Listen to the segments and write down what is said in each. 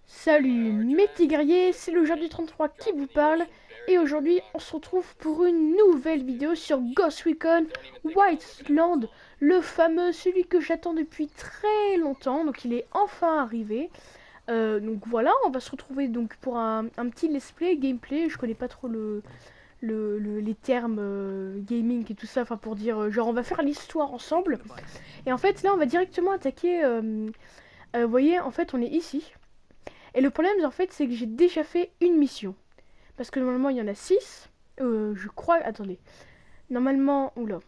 Salut mes petits guerriers, c'est le genre du 33 qui vous parle et aujourd'hui on se retrouve pour une nouvelle vidéo sur Ghost Recon Wildlands, le fameux, celui que j'attends depuis très longtemps, donc il est enfin arrivé. Donc voilà, on va se retrouver donc pour un petit let's play, gameplay, je connais pas trop les termes gaming et tout ça, enfin pour dire genre on va faire l'histoire ensemble. Et en fait là on va directement attaquer, vous voyez en fait on est ici. Et le problème, en fait, c'est que j'ai déjà fait une mission. Parce que normalement, il y en a 6. Je crois. Attendez. Normalement. Oula.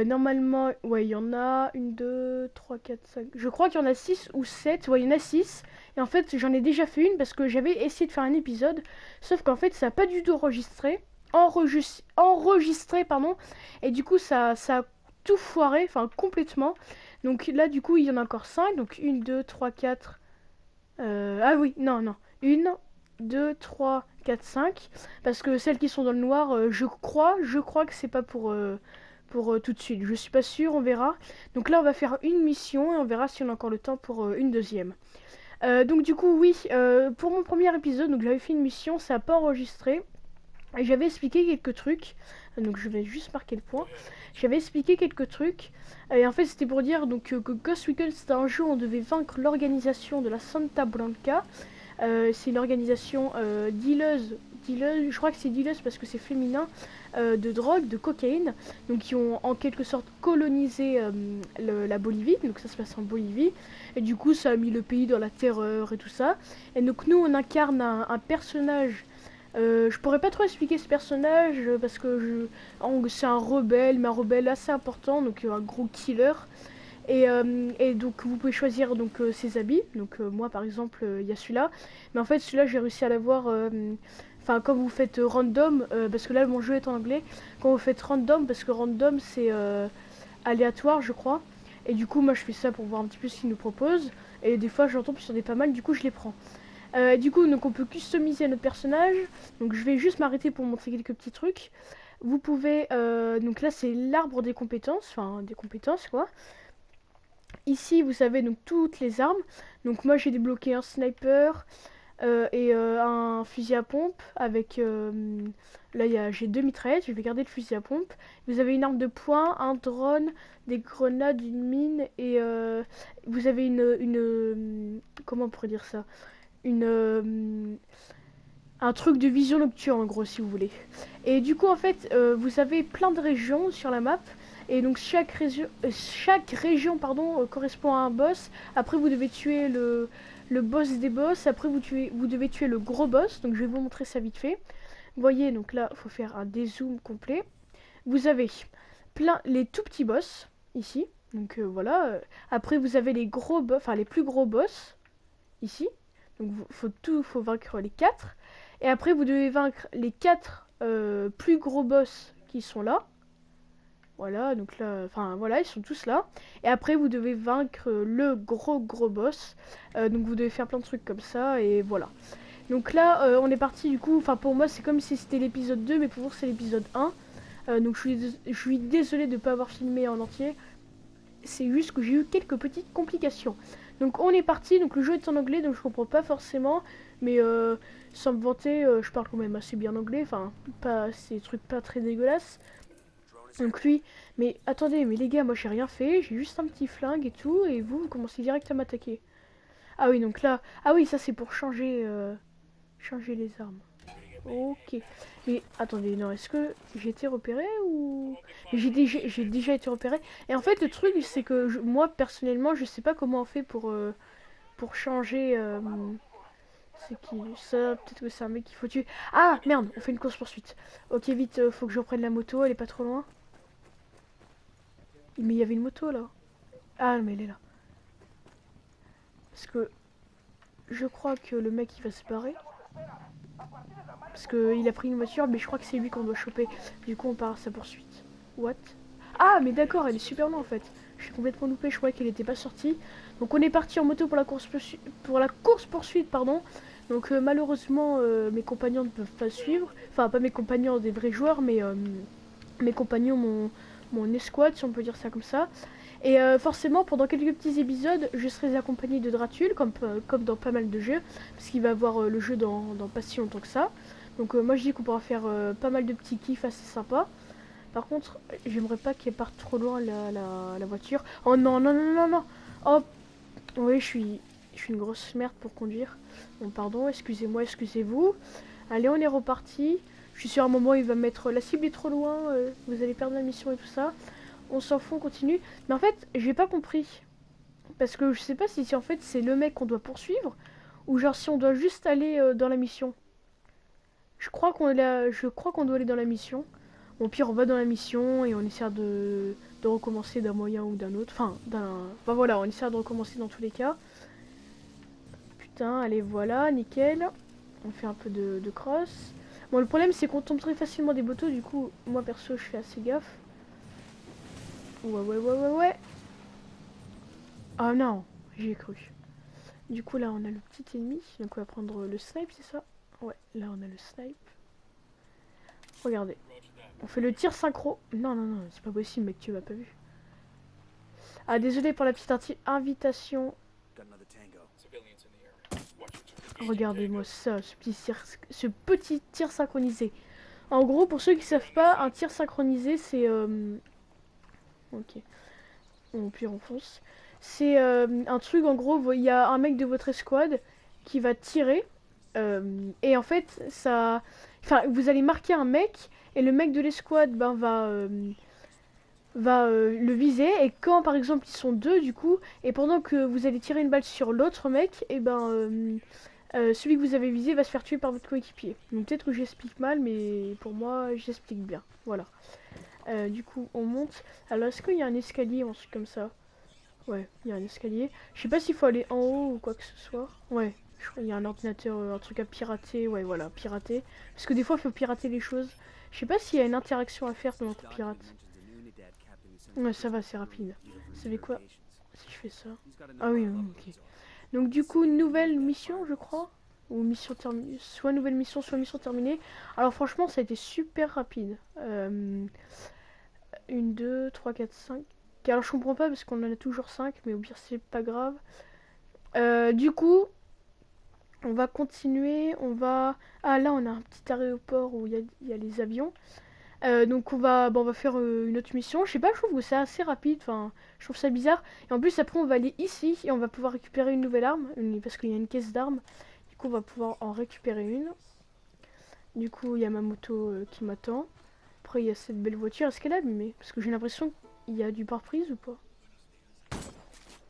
Normalement, ouais, il y en a une, deux, trois, quatre, cinq. Je crois qu'il y en a 6 ou 7. Ouais, il y en a 6. Et en fait, j'en ai déjà fait une parce que j'avais essayé de faire un épisode. Sauf qu'en fait, ça n'a pas du tout enregistré. Enregistré, pardon. Et du coup, ça a tout foiré. Enfin, complètement. Donc là, du coup, il y en a encore 5. Donc une, deux, trois, quatre. Ah oui, non, non. Une, deux, trois, quatre, cinq. Parce que celles qui sont dans le noir, je crois que c'est pas pour tout de suite. Je suis pas sûre, on verra. Donc là, on va faire une mission et on verra si on a encore le temps pour une deuxième. Donc du coup, oui, pour mon premier épisode, donc j'avais fait une mission, ça n'a pas enregistré. Et j'avais expliqué quelques trucs. Donc je vais juste marquer le point. J'avais expliqué quelques trucs. Et en fait, c'était pour dire donc, que Ghost Recon, c'était un jeu où on devait vaincre l'organisation de la Santa Blanca. C'est une organisation dealeuse, je crois que c'est dealeuse parce que c'est féminin, de drogue, de cocaïne. Donc qui ont en quelque sorte colonisé la Bolivie. Donc ça se passe en Bolivie. Et du coup, ça a mis le pays dans la terreur et tout ça. Et donc nous, on incarne un personnage. Je pourrais pas trop expliquer ce personnage parce que c'est un rebelle, mais un rebelle assez important, donc un gros killer. Et donc vous pouvez choisir donc ses habits. Donc moi par exemple il y a celui-là, mais en fait celui-là j'ai réussi à l'avoir. Enfin quand vous faites random, parce que là mon jeu est en anglais. Quand vous faites random, parce que random c'est aléatoire je crois. Et du coup moi je fais ça pour voir un petit peu ce qu'il nous propose. Et des fois j'en tombe sur des pas mal, du coup je les prends. Du coup, donc on peut customiser notre personnage. Donc je vais juste m'arrêter pour montrer quelques petits trucs. Vous pouvez, donc là c'est l'arbre des compétences, enfin des compétences quoi. Ici vous avez donc toutes les armes. Donc moi j'ai débloqué un sniper et un fusil à pompe avec, là j'ai deux mitraillettes, je vais garder le fusil à pompe. Vous avez une arme de poing, un drone, des grenades, une mine et vous avez comment on pourrait dire ça, une un truc de vision nocturne en gros si vous voulez. Et du coup en fait vous avez plein de régions sur la map et donc chaque région pardon correspond à un boss. Après vous devez tuer le boss des boss. Après vous devez tuer le gros boss. Donc je vais vous montrer ça vite fait. Vous voyez donc là il faut faire un dézoom complet. Vous avez plein les tout petits boss ici. Donc voilà. Après vous avez les gros boss, enfin les plus gros boss ici. Donc faut vaincre les 4. Et après vous devez vaincre les 4 plus gros boss qui sont là. Voilà, donc là, enfin voilà, ils sont tous là. Et après vous devez vaincre le gros boss. Donc vous devez faire plein de trucs comme ça et voilà. Donc là on est parti du coup, enfin pour moi c'est comme si c'était l'épisode 2 mais pour vous c'est l'épisode 1. Donc je suis désolée de ne pas avoir filmé en entier. C'est juste que j'ai eu quelques petites complications. Donc on est parti, donc le jeu est en anglais, donc je comprends pas forcément, mais sans me vanter, je parle quand même assez bien anglais, enfin, pas ces trucs pas très dégueulasses. Donc lui, mais attendez, mais les gars, moi j'ai rien fait, j'ai juste un petit flingue et tout, et vous commencez direct à m'attaquer. Ah oui, donc là, ah oui, ça c'est pour changer les armes. Ok. Mais attendez, non, est-ce que j'ai été repéré ou... J'ai déjà été repéré. Et en fait, le truc, c'est que moi, personnellement, je sais pas comment on fait pour changer... c'est qui ça? Peut-être que c'est un mec qu'il faut tuer. Ah, merde, on fait une course-poursuite. Ok, vite, faut que je reprenne la moto, elle est pas trop loin. Mais il y avait une moto, là. Ah, mais elle est là. Parce que je crois que le mec, il va se barrer. Parce qu'il a pris une voiture, mais je crois que c'est lui qu'on doit choper. Du coup, on part à sa poursuite. What? Ah, mais d'accord, elle est super loin en fait. Je suis complètement loupé, je croyais qu'elle n'était pas sortie. Donc on est parti en moto pour la course poursuite, pardon. Donc malheureusement, mes compagnons ne peuvent pas suivre. Enfin, pas mes compagnons des vrais joueurs, mais mes compagnons, mon escouade, si on peut dire ça comme ça. Et forcément, pendant quelques petits épisodes, je serai accompagné de Dratul, comme dans pas mal de jeux, parce qu'il va avoir le jeu dans pas si longtemps que ça. Donc moi je dis qu'on pourra faire pas mal de petits kiffs assez sympas. Par contre, j'aimerais pas qu'elle parte trop loin la voiture. Oh non, non, non, non, non. Oh, oui, je suis une grosse merde pour conduire. Bon, pardon, excusez-moi, excusez-vous. Allez, on est reparti. Je suis sûr à un moment il va mettre la cible est trop loin, vous allez perdre la mission et tout ça. On s'en fout, on continue. Mais en fait, j'ai pas compris. Parce que je sais pas si en fait c'est le mec qu'on doit poursuivre ou genre si on doit juste aller dans la mission. Je crois qu'on doit aller dans la mission. Bon, au pire, on va dans la mission et on essaie de recommencer d'un moyen ou d'un autre. Enfin voilà, on essaie de recommencer dans tous les cas. Putain, allez, voilà, nickel. On fait un peu de cross. Bon, le problème, c'est qu'on tombe très facilement des motos. Du coup, moi, perso, je fais assez gaffe. Ouais, ouais, ouais, ouais, ouais. Ah non, j'y ai cru. Du coup, là, on a le petit ennemi. Donc, on va prendre le snipe, c'est ça? Ouais, là, on a le snipe. Regardez. On fait le tir synchro. Non, non, non, c'est pas possible, mec, tu m'as pas vu. Ah, désolé pour la petite invitation. Regardez-moi ça, ce petit tir synchronisé. En gros, pour ceux qui savent pas, un tir synchronisé, c'est... Ok. Au pire, on fonce. C'est un truc, en gros, il y a un mec de votre escouade qui va tirer. Et en fait, ça... Enfin, vous allez marquer un mec, et le mec de l'escouade ben, va le viser. Et quand, par exemple, ils sont deux, du coup, et pendant que vous allez tirer une balle sur l'autre mec, et ben... celui que vous avez visé va se faire tuer par votre coéquipier. Donc peut-être que j'explique mal, mais pour moi, j'explique bien. Voilà. Du coup, on monte. Alors, est-ce qu'il y a un escalier ou un truc comme ça? Ouais, il y a un escalier. Je sais pas s'il faut aller en haut ou quoi que ce soit. Ouais, je crois qu'il y a un ordinateur, un truc à pirater. Ouais, voilà, pirater. Parce que des fois, il faut pirater les choses. Je sais pas s'il y a une interaction à faire pendant qu'on pirate. Ouais, ça va, c'est rapide. Vous savez quoi? Si je fais ça... Ah oui, oui, ok. Donc du coup, nouvelle mission, je crois. Ou mission terminée. Soit nouvelle mission, soit mission terminée. Alors franchement, ça a été super rapide. 1, 2, 3, 4, 5. Alors je comprends pas parce qu'on en a toujours 5, mais au pire c'est pas grave. Du coup, on va continuer. On va... Ah là, on a un petit aéroport où il y a les avions. Donc on va faire une autre mission. Je sais pas, je trouve que c'est assez rapide. Enfin, je trouve ça bizarre. Et en plus, après, on va aller ici et on va pouvoir récupérer une nouvelle arme. Parce qu'il y a une caisse d'armes. Du coup, on va pouvoir en récupérer une. Du coup, il y a ma moto qui m'attend. Après, il y a cette belle voiture. Est-ce qu'elle est abîmée? Parce que j'ai l'impression qu'il y a du pare-brise ou pas?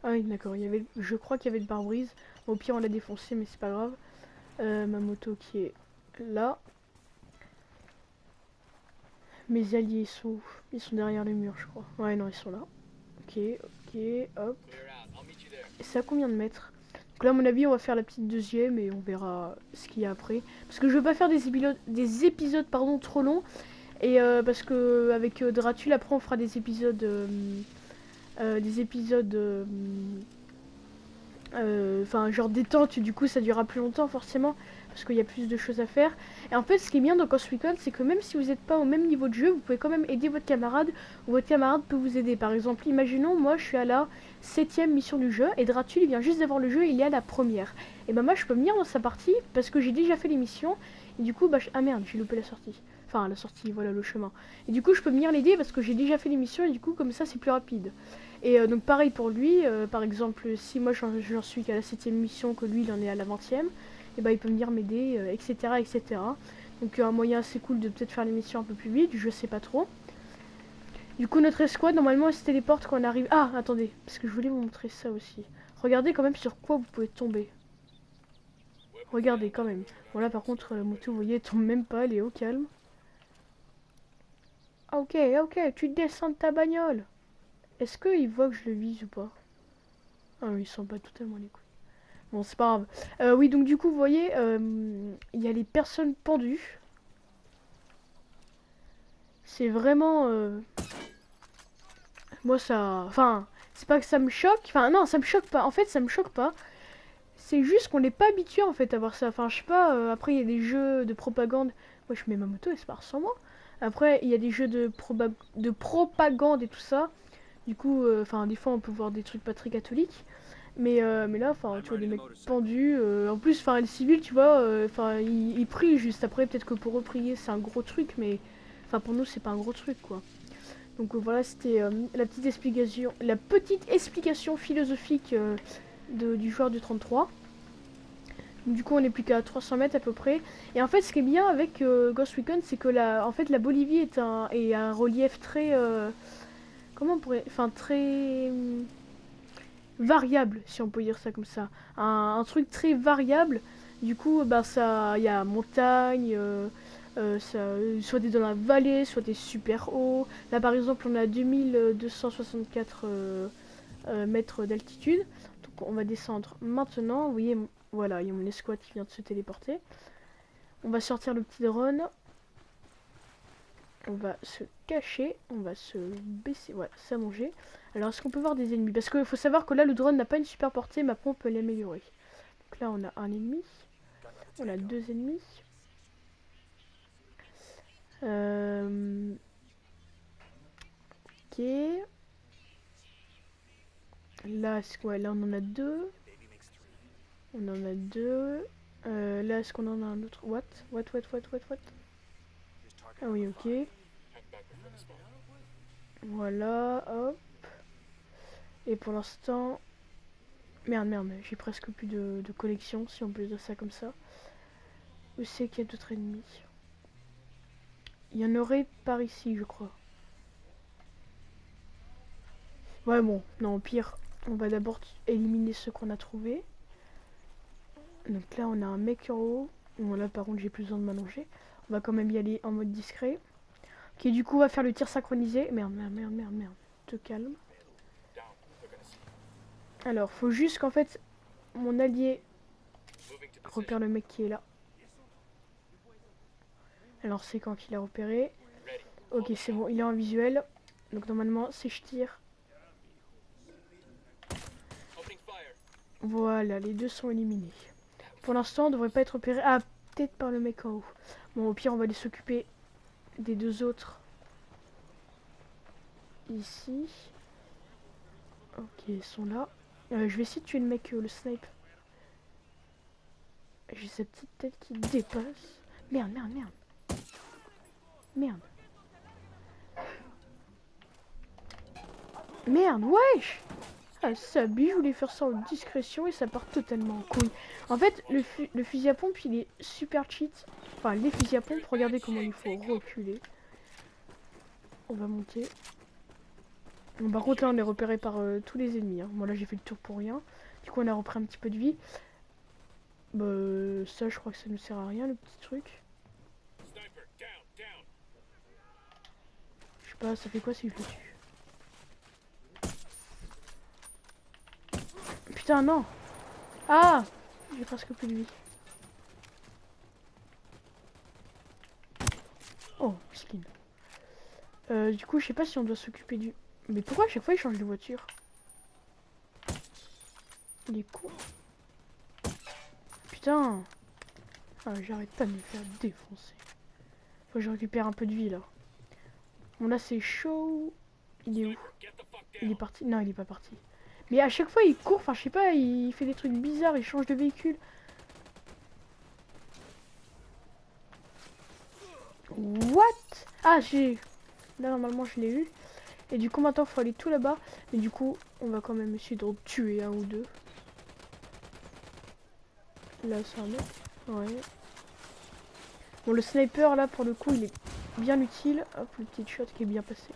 Ah oui, d'accord. Je crois qu'il y avait le pare-brise. Bon, au pire, on l'a défoncé, mais c'est pas grave. Ma moto qui est là. Mes alliés sont où? Ils sont derrière les murs, je crois. Ouais, non, ils sont là. Ok, ok, hop. Et c'est à combien de mètres? Donc là, à mon avis, on va faire la petite deuxième et on verra ce qu'il y a après. Parce que je veux pas faire des épisodes pardon, trop longs. Et parce que avec Dratul, après, on fera des épisodes... Enfin, genre détente, du coup, ça durera plus longtemps, forcément. Parce qu'il y a plus de choses à faire. Et en fait, ce qui est bien dans Ghost Recon, c'est que même si vous n'êtes pas au même niveau de jeu, vous pouvez quand même aider votre camarade, ou votre camarade peut vous aider. Par exemple, imaginons, moi, je suis à la 7ème mission du jeu, et Dratul, il vient juste d'avoir le jeu, il est à la première. Et bah moi, je peux venir dans sa partie, parce que j'ai déjà fait les missions, et du coup, bah, ah merde, j'ai loupé la sortie. Enfin, la sortie, voilà, le chemin. Et du coup, je peux venir l'aider, parce que j'ai déjà fait les missions, et du coup, comme ça, c'est plus rapide. Et donc pareil pour lui, par exemple si moi j'en suis qu'à la 7ème mission, que lui il en est à la 20ème, et bah il peut venir m'aider, etc., etc. Donc un moyen assez cool de peut-être faire les missions un peu plus vite, je sais pas trop. Du coup notre escouade normalement elle se téléporte quand on arrive... Ah attendez, parce que je voulais vous montrer ça aussi. Regardez quand même sur quoi vous pouvez tomber. Regardez quand même. Bon là par contre la moto vous voyez elle tombe même pas, elle est au calme. Ah, ok, ok, tu descends de ta bagnole. Est-ce qu'il voit que je le vise ou pas? Ah oui, ils sont pas totalement les couilles. Bon, c'est pas grave. Oui, donc du coup, vous voyez, il y a les personnes pendues. C'est vraiment... Moi, ça... Enfin, c'est pas que ça me choque. Enfin, non, ça me choque pas. En fait, ça me choque pas. C'est juste qu'on n'est pas habitué, en fait, à voir ça. Enfin, je sais pas, après, il y a des jeux de propagande. Moi, je mets ma moto et c'est part sans moi. Après, il y a des jeux de propagande et tout ça. Du coup, enfin, des fois, on peut voir des trucs pas très catholiques. Mais là, enfin, tu vois des mecs pendus. En plus, enfin, les civils, tu vois, enfin, ils prient juste après. Peut-être que pour eux, prier, c'est un gros truc, mais enfin, pour nous, c'est pas un gros truc, quoi. Donc voilà, c'était la petite explication philosophique du joueur du 33. Du coup, on est plus qu'à 300 mètres à peu près. Et en fait, ce qui est bien avec Ghost Recon, c'est que en fait, la Bolivie est un relief très, comment on pourrait, enfin très variable, si on peut dire ça comme ça. Un truc très variable. Du coup, bah ça, il y a montagne, soit t'es dans la vallée, soit t'es super haut. Là, par exemple, on a 2264 mètres d'altitude. Donc, on va descendre maintenant. Vous voyez, voilà, il y a mon escouade qui vient de se téléporter. On va sortir le petit drone. On va se cacher, on va se baisser, voilà, s'allonger. Alors, est-ce qu'on peut voir des ennemis? Parce qu'il faut savoir que là, le drone n'a pas une super portée, mais après, on peut l'améliorer. Donc là, on a un ennemi, on a deux ennemis. Ok. Là, ouais, là, on en a deux. On en a deux. Là, est-ce qu'on en a un autre? What? What? Ah oui, ok. Voilà, hop. Et pour l'instant... Merde, j'ai presque plus de collection, si on peut dire ça comme ça. Où c'est qu'il y a d'autres ennemis? Il y en aurait par ici, je crois. Ouais, bon, non, au pire, on va d'abord éliminer ceux qu'on a trouvés. Donc là, on a un mec en haut. Bon, là, par contre, j'ai plus besoin de m'allonger. On va quand même y aller en mode discret. Ok, du coup, on va faire le tir synchronisé. Merde. Te calme. Alors, faut juste qu'en fait, mon allié repère le mec qui est là. Alors, c'est quand qu'il a repéré. Ok, c'est bon, il est en visuel. Donc, normalement, si je tire... Voilà, les deux sont éliminés. Pour l'instant, on devrait pas être repéré. Ah, peut-être par le mec en haut. Bon, au pire, on va aller s'occuper des deux autres. Ici. Ok, ils sont là. Je vais essayer de tuer le mec, le snipe. J'ai sa petite tête qui dépasse. Merde. Merde, wesh. Ah, ça bille, je voulais faire ça en discrétion et ça part totalement en couille. En fait, le fusil à pompe, il est super cheat. Enfin, les fusils à pompe, regardez comment il faut reculer. On va monter. Bon, par contre, là, on est repéré par tous les ennemis. Hein. Moi, là, j'ai fait le tour pour rien. Du coup, on a repris un petit peu de vie. Bah, ça, je crois que ça ne sert à rien, le petit truc. Je sais pas, ça fait quoi si je le tue? Putain, non. Ah, j'ai presque plus de vie. Oh, skin. Du coup, je sais pas si on doit s'occuper du... Mais pourquoi à chaque fois il change de voiture? Il est con. Putain. Ah, j'arrête pas de me faire défoncer. Faut que je récupère un peu de vie là. Bon là c'est chaud. Il est où? Il est parti? Non, il est pas parti. Mais à chaque fois il court, enfin je sais pas, il fait des trucs bizarres, il change de véhicule. What? Ah j'ai... Là normalement je l'ai eu. Et du coup maintenant faut aller tout là-bas. Et du coup on va quand même essayer de tuer un ou deux. Là c'est un autre. Ouais. Bon le sniper là pour le coup il est bien utile. Hop le petit shot qui est bien passé.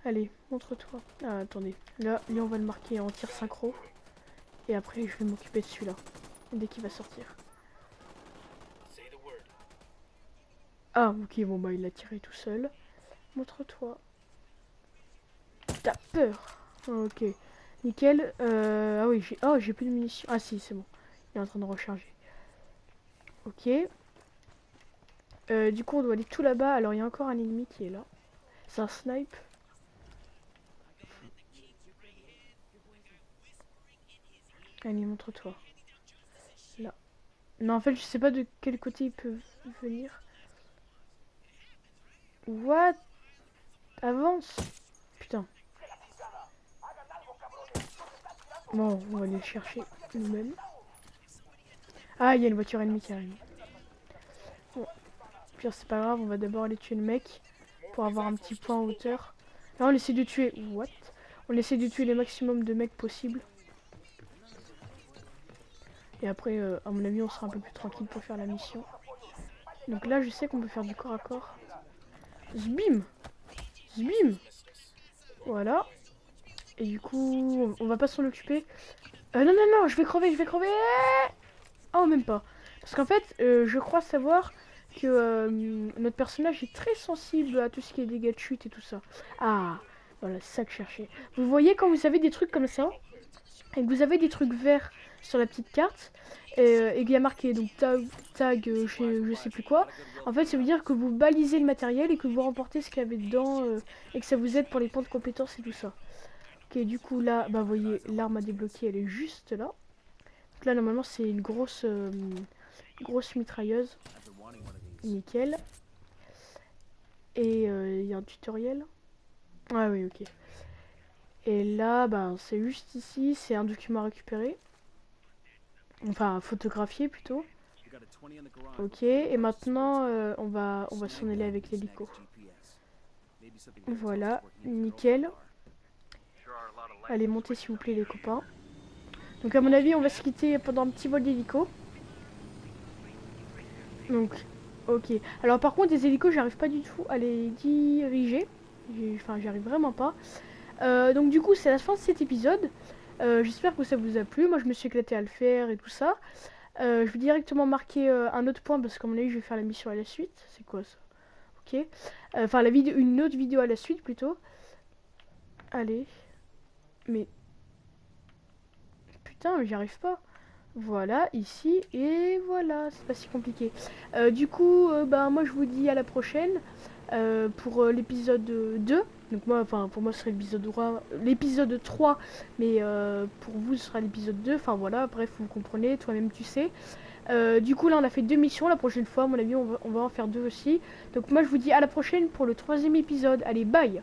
Allez, montre-toi. Ah attendez. Là, lui on va le marquer en tir synchro. Et après je vais m'occuper de celui-là. Dès qu'il va sortir. Ah ok bon bah il a tiré tout seul. Montre-toi. T'as peur. Ok. Nickel. Ah oui, j'ai plus de munitions. Ah si, c'est bon. Il est en train de recharger. Ok. Du coup, on doit aller tout là-bas. Alors, il y a encore un ennemi qui est là. C'est un snipe. Allez, montre-toi. Là. Non, en fait, je sais pas de quel côté il peut venir. What? Avance. Putain. Bon, on va aller le chercher nous-mêmes. Ah, il y a une voiture ennemie qui arrive. Bon, pire, c'est pas grave, on va d'abord aller tuer le mec pour avoir un petit point en hauteur. Là, on essaie de tuer... What? On essaie de tuer le maximum de mecs possible. Et après, à mon avis, on sera un peu plus tranquille pour faire la mission. Donc là, je sais qu'on peut faire du corps à corps. Zbim! Zbim! Voilà. Et du coup, on va pas s'en occuper. Non, non, non, je vais crever, je vais crever! Oh, même pas. Parce qu'en fait, je crois savoir que notre personnage est très sensible à tout ce qui est dégâts de chute et tout ça. Ah, voilà, c'est ça que je cherchais. Vous voyez quand vous avez des trucs comme ça, et que vous avez des trucs verts sur la petite carte, et qu'il y a marqué donc tag je sais plus quoi, en fait ça veut dire que vous balisez le matériel et que vous remportez ce qu'il y avait dedans, et que ça vous aide pour les points de compétences et tout ça. Ok, du coup là, bah vous voyez, l'arme à débloquer elle est juste là. Donc là normalement c'est une grosse mitrailleuse. Nickel. Et il y a un tutoriel. Ah oui, ok. Et là, ben, c'est juste ici, c'est un document à récupérer. Enfin, photographier plutôt. Ok, et maintenant, on va s'en aller avec l'hélico. Voilà, nickel. Allez, montez s'il vous plaît les copains. Donc à mon avis, on va se quitter pendant un petit vol d'hélico. Donc, ok. Alors par contre, des hélicos, j'arrive pas du tout à les diriger. Enfin, j'y arrive vraiment pas. Donc du coup, c'est la fin de cet épisode. J'espère que ça vous a plu. Moi, je me suis éclaté à le faire et tout ça. Je vais directement marquer un autre point parce qu'à mon avis, je vais faire la mission à la suite. C'est quoi ça? Ok. Enfin, la vidéo, une autre vidéo à la suite plutôt. Allez. Mais putain, j'y arrive pas. Voilà, ici, et voilà, c'est pas si compliqué. Du coup, bah, moi je vous dis à la prochaine pour l'épisode 2. Donc moi, enfin pour moi ce serait l'épisode 3, mais pour vous ce sera l'épisode 2. Enfin voilà, bref, vous comprenez, toi-même tu sais. Du coup là on a fait 2 missions, la prochaine fois à mon avis on va en faire 2 aussi. Donc moi je vous dis à la prochaine pour le 3e épisode. Allez, bye!